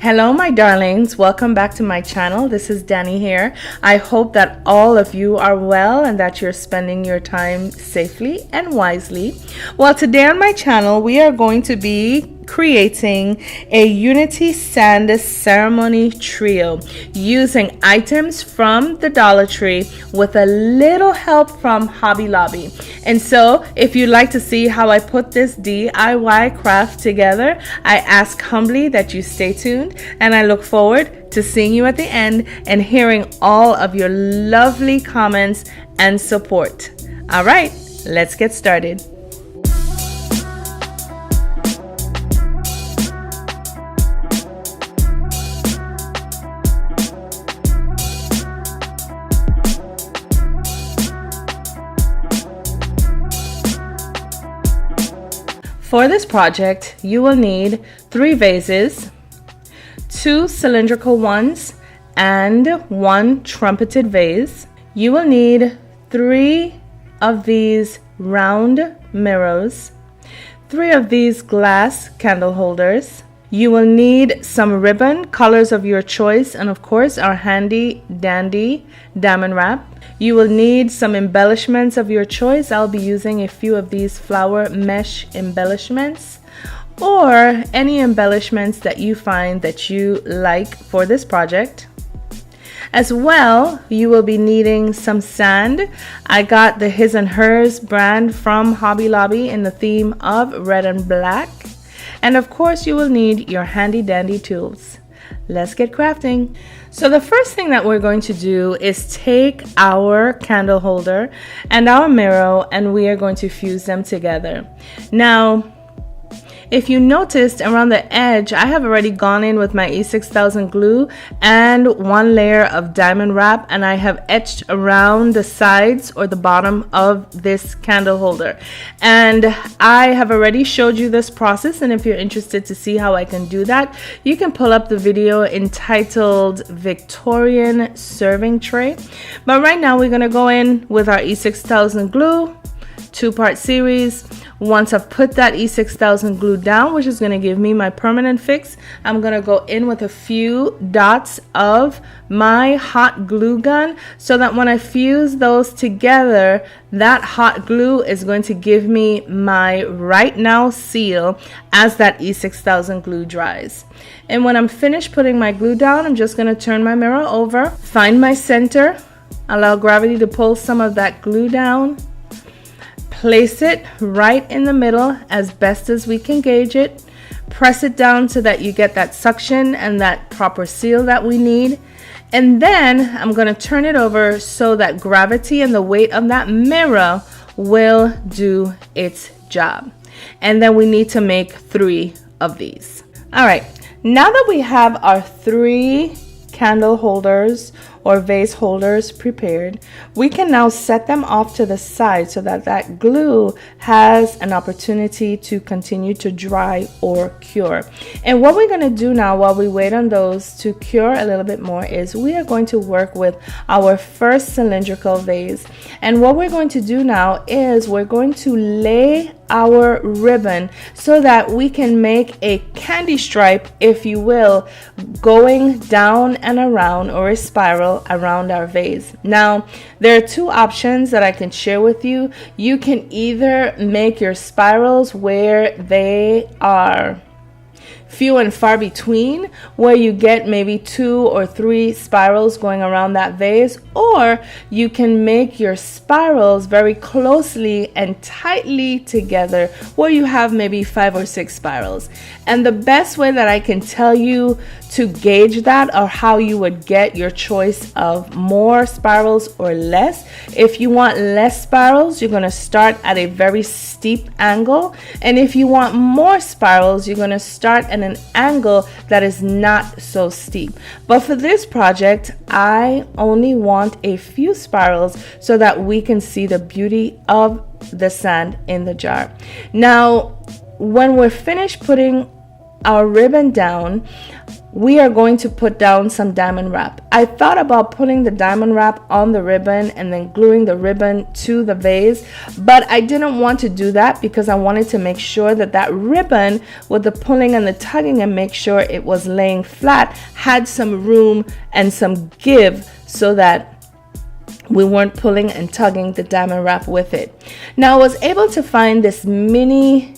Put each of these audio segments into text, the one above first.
Hello my darlings, welcome back to my channel. This is Danny here. I hope that all of you are well and that you're spending your time safely and wisely. Well, today on my channel we are going to be creating a Unity Sand ceremony trio using items from the Dollar Tree with a little help from Hobby Lobby. And so if you'd like to see how I put this DIY craft together, I ask humbly that you stay tuned, and I look forward to seeing you at the end and hearing all of your lovely comments and support. All right, let's get started. For this project, you will need 3 vases, 2 cylindrical ones, and 1 trumpeted vase. You will need 3 of these round mirrors, 3 of these glass candle holders. You will need some ribbon, colors of your choice, and of course our handy dandy diamond wrap. You will need some embellishments of your choice. I'll be using a few of these flower mesh embellishments, or any embellishments that you find that you like for this project. As well, you will be needing some sand. I got the His and Hers brand from Hobby Lobby in the theme of red and black. And of course, you will need your handy dandy tools. Let's get crafting. So the first thing that we're going to do is take our candle holder and our mirror, and we are going to fuse them together. Now, if you noticed around the edge, I have already gone in with my E6000 glue and 1 layer of diamond wrap, and I have etched around the sides or the bottom of this candle holder. And I have already showed you this process, and if you're interested to see how I can do that, you can pull up the video entitled Victorian Serving Tray. But right now we're going to go in with our E6000 glue, 2-part series. Once I've put that E6000 glue down, which is going to give me my permanent fix, I'm going to go in with a few dots of my hot glue gun, so that when I fuse those together, that hot glue is going to give me my right now seal as that E6000 glue dries. And when I'm finished putting my glue down, I'm just going to turn my mirror over, find my center, allow gravity to pull some of that glue down, place it right in the middle as best as we can gauge it. Press it down so that you get that suction and that proper seal that we need. And then I'm going to turn it over so that gravity and the weight of that mirror will do its job. And then we need to make 3 of these. All right, now that we have our 3 candle holders or vase holders prepared, we can now set them off to the side so that that glue has an opportunity to continue to dry or cure. And what we're going to do now while we wait on those to cure a little bit more is we are going to work with our first cylindrical vase. And what we're going to do now is we're going to lay our ribbon so that we can make a candy stripe, if you will, going down and around, or a spiral around our vase. Now, there are 2 options that I can share with you. You can either make your spirals where they are few and far between, where you get maybe 2 or 3 spirals going around that vase, or you can make your spirals very closely and tightly together where you have maybe 5 or 6 spirals. And the best way that I can tell you to gauge that, or how you would get your choice of more spirals or less, if you want less spirals, you're going to start at a very steep angle, and if you want more spirals, you're going to start at an angle that is not so steep. But for this project, I only want a few spirals so that we can see the beauty of the sand in the jar. Now, when we're finished putting our ribbon down, we are going to put down some diamond wrap. I thought about putting the diamond wrap on the ribbon and then gluing the ribbon to the vase, but I didn't want to do that because I wanted to make sure that that ribbon, with the pulling and the tugging and make sure it was laying flat, had some room and some give so that we weren't pulling and tugging the diamond wrap with it. Now I was able to find this mini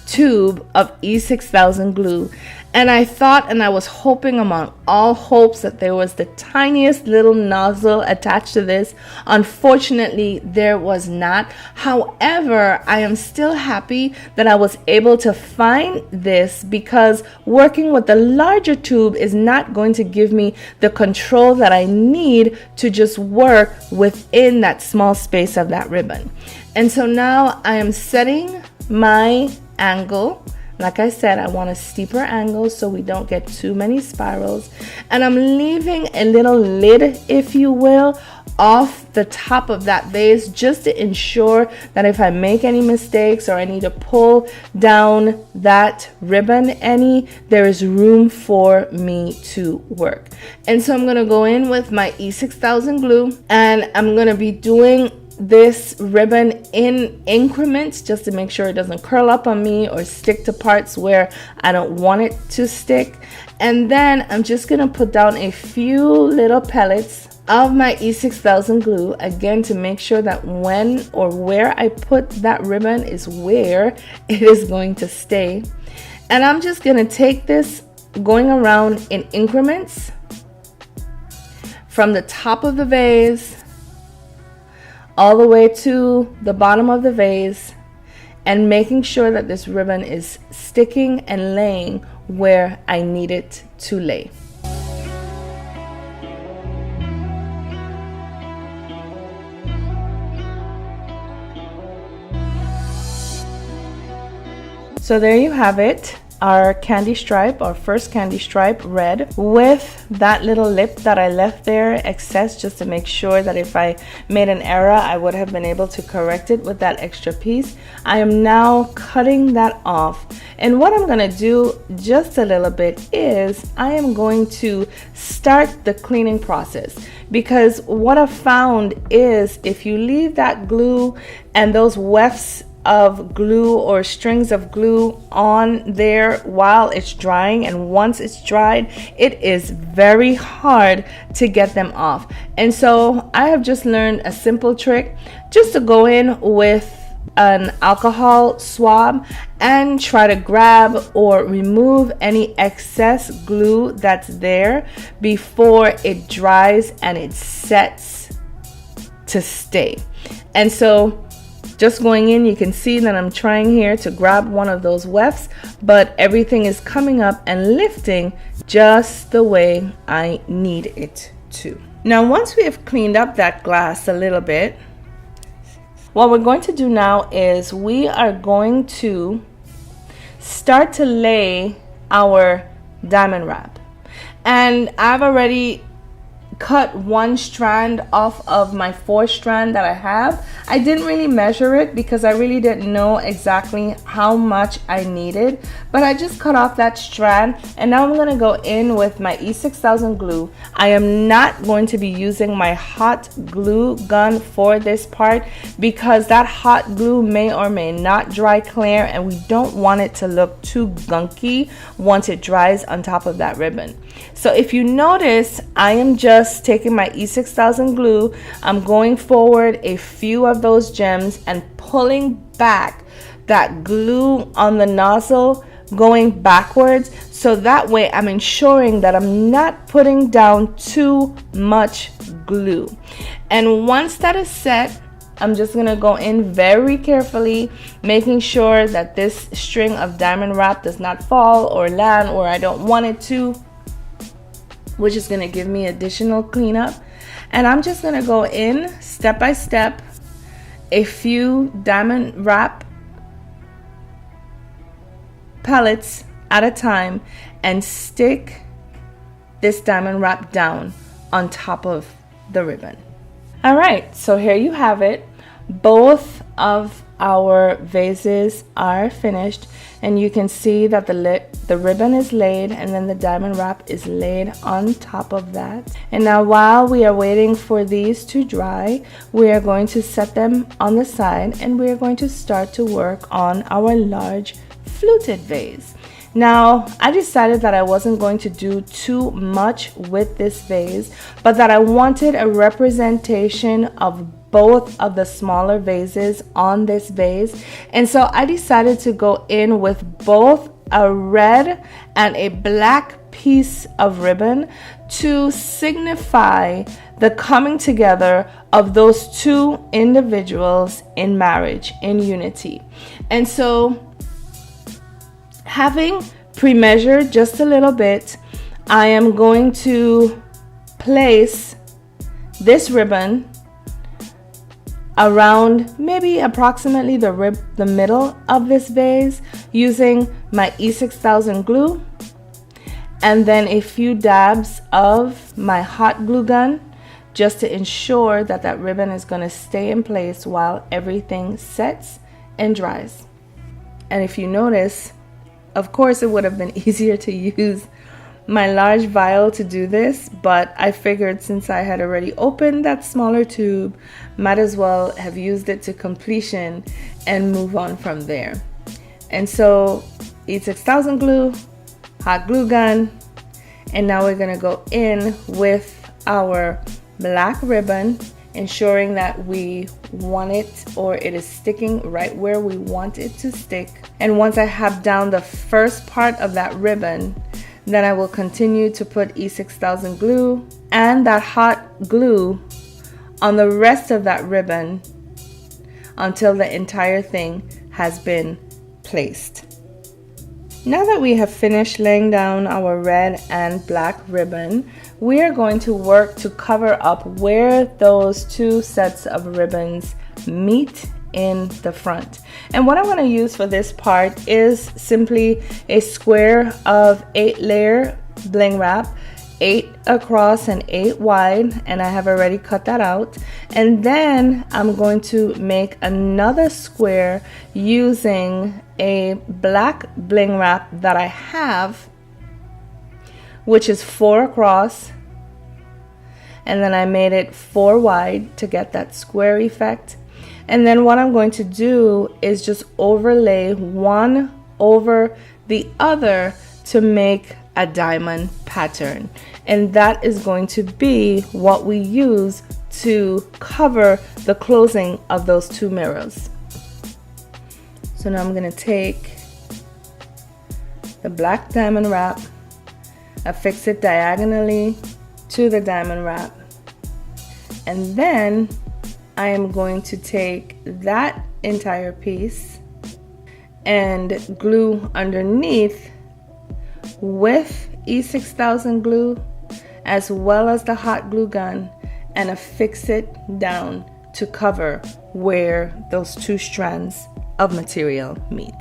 tube of E6000 glue, and I thought, and I was hoping among all hopes, that there was the tiniest little nozzle attached to this. Unfortunately, there was not. However, I am still happy that I was able to find this, because working with the larger tube is not going to give me the control that I need to just work within that small space of that ribbon. And so now I am setting my angle. Like I said, I want a steeper angle so we don't get too many spirals. And I'm leaving a little lid, if you will, off the top of that vase, just to ensure that if I make any mistakes or I need to pull down that ribbon there is room for me to work. And so I'm going to go in with my E6000 glue, and I'm going to be doing this ribbon in increments just to make sure it doesn't curl up on me or stick to parts where I don't want it to stick. And then I'm just gonna put down a few little pellets of my E6000 glue, again, to make sure that when or where I put that ribbon is where it is going to stay. And I'm just gonna take this, going around in increments from the top of the vase all the way to the bottom of the vase, and making sure that this ribbon is sticking and laying where I need it to lay. So there you have it. Our candy stripe, our first candy stripe, red, with that little lip that I left there excess, just to make sure that if I made an error I would have been able to correct it with that extra piece. I am now cutting that off, and what I'm going to do just a little bit is I am going to start the cleaning process, because what I've found is if you leave that glue and those wefts of glue or strings of glue on there while it's drying, and once it's dried, it is very hard to get them off. And so I have just learned a simple trick, just to go in with an alcohol swab and try to grab or remove any excess glue that's there before it dries and it sets to stay. And so just going in, you can see that I'm trying here to grab one of those wefts, but everything is coming up and lifting just the way I need it to. Now, once we have cleaned up that glass a little bit, what we're going to do now is we are going to start to lay our diamond wrap. And I've already cut one strand off of my 4 strand that I have. I didn't really measure it because I really didn't know exactly how much I needed, but I just cut off that strand, and now I'm going to go in with my E6000 glue. I am not going to be using my hot glue gun for this part because that hot glue may or may not dry clear, and we don't want it to look too gunky once it dries on top of that ribbon. So if you notice, I am just taking my E6000 glue, I'm going forward a few of those gems and pulling back that glue on the nozzle, going backwards, so that way I'm ensuring that I'm not putting down too much glue. And once that is set, I'm just gonna go in very carefully, making sure that this string of diamond wrap does not fall or land where I don't want it to, which is going to give me additional cleanup. And I'm just going to go in step by step, a few diamond wrap pellets at a time, and stick this diamond wrap down on top of the ribbon. All right, so here you have it. Both of our vases are finished, and you can see that the ribbon is laid and then the diamond wrap is laid on top of that. And now while we are waiting for these to dry, we are going to set them on the side and we are going to start to work on our large fluted vase. Now, I decided that I wasn't going to do too much with this vase, but that I wanted a representation of both of the smaller vases on this vase. And so I decided to go in with both a red and a black piece of ribbon to signify the coming together of those two individuals in marriage, in unity. And so, having pre-measured just a little bit, I am going to place this ribbon around maybe approximately the middle of this vase using my E6000 glue, and then a few dabs of my hot glue gun just to ensure that that ribbon is going to stay in place while everything sets and dries. And if you notice, of course it would have been easier to use my large vial to do this, but I figured since I had already opened that smaller tube, might as well have used it to completion and move on from there. And so E6000 glue, hot glue gun, and now we're gonna go in with our black ribbon, ensuring that we want it, or it is sticking right where we want it to stick. And once I have down the first part of that ribbon, then I will continue to put E6000 glue and that hot glue on the rest of that ribbon until the entire thing has been placed. Now that we have finished laying down our red and black ribbon, we are going to work to cover up where those two sets of ribbons meet in the front. And what I want to use for this part is simply a square of 8-layer bling wrap, 8 across and 8 wide, and I have already cut that out. And then I'm going to make another square using a black bling wrap that I have, which is 4 across, and then I made it 4 wide to get that square effect. And then what I'm going to do is just overlay one over the other to make a diamond pattern. And that is going to be what we use to cover the closing of those two mirrors. So now I'm going to take the black diamond wrap, affix it diagonally to the diamond wrap, and then I am going to take that entire piece and glue underneath with E6000 glue as well as the hot glue gun and affix it down to cover where those two strands of material meet.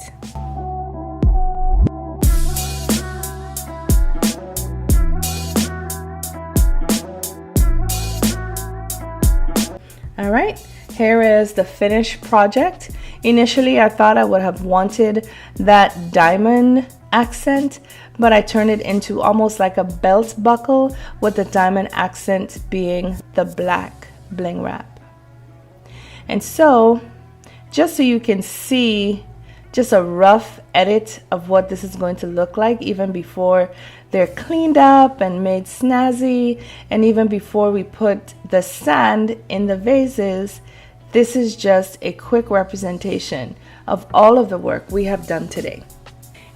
All right, here is the finished project. Initially, I thought I would have wanted that diamond accent, but I turned it into almost like a belt buckle with the diamond accent being the black bling wrap. And so, just so you can see just a rough edit of what this is going to look like even before they're cleaned up and made snazzy, and even before we put the sand in the vases, this is just a quick representation of all of the work we have done today.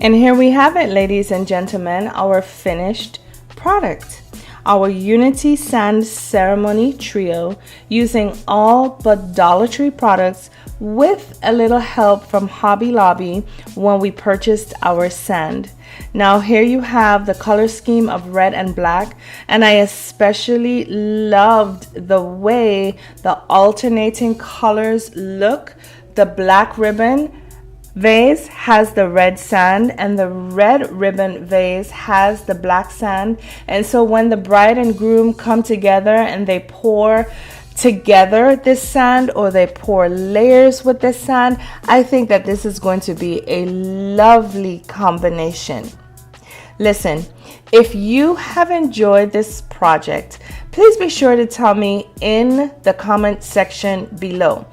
And here we have it, ladies and gentlemen, our finished product. Our Unity Sand Ceremony Trio using all but Dollar Tree products with a little help from Hobby Lobby when we purchased our sand. Now here you have the color scheme of red and black, and I especially loved the way the alternating colors look. The black ribbon vase has the red sand and the red ribbon vase has the black sand, and so when the bride and groom come together and they pour together this sand, or they pour layers with this sand, I think that this is going to be a lovely combination. Listen, if you have enjoyed this project, please be sure to tell me in the comment section below.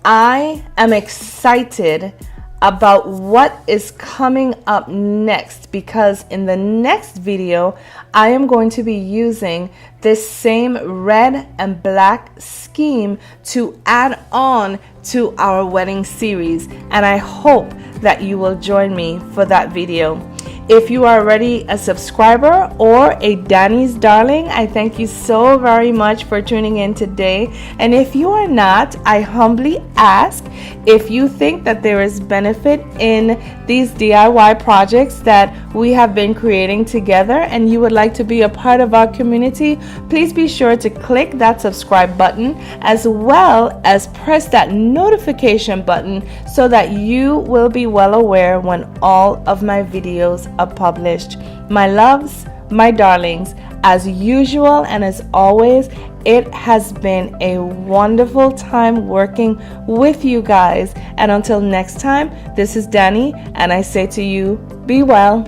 I am excited about what is coming up next, because in the next video I am going to be using this same red and black scheme to add on to our wedding series, and I hope that you will join me for that video. If you are already a subscriber or a Danny's darling, I thank you so very much for tuning in today. And if you are not, I humbly ask, if you think that there is benefit in these DIY projects that we have been creating together and you would like to be a part of our community, please be sure to click that subscribe button, as well as press that notification button so that you will be well aware when all of my videos are published. My loves, my darlings, as usual and as always, it has been a wonderful time working with you guys. And until next time, this is Danny, and I say to you, be well.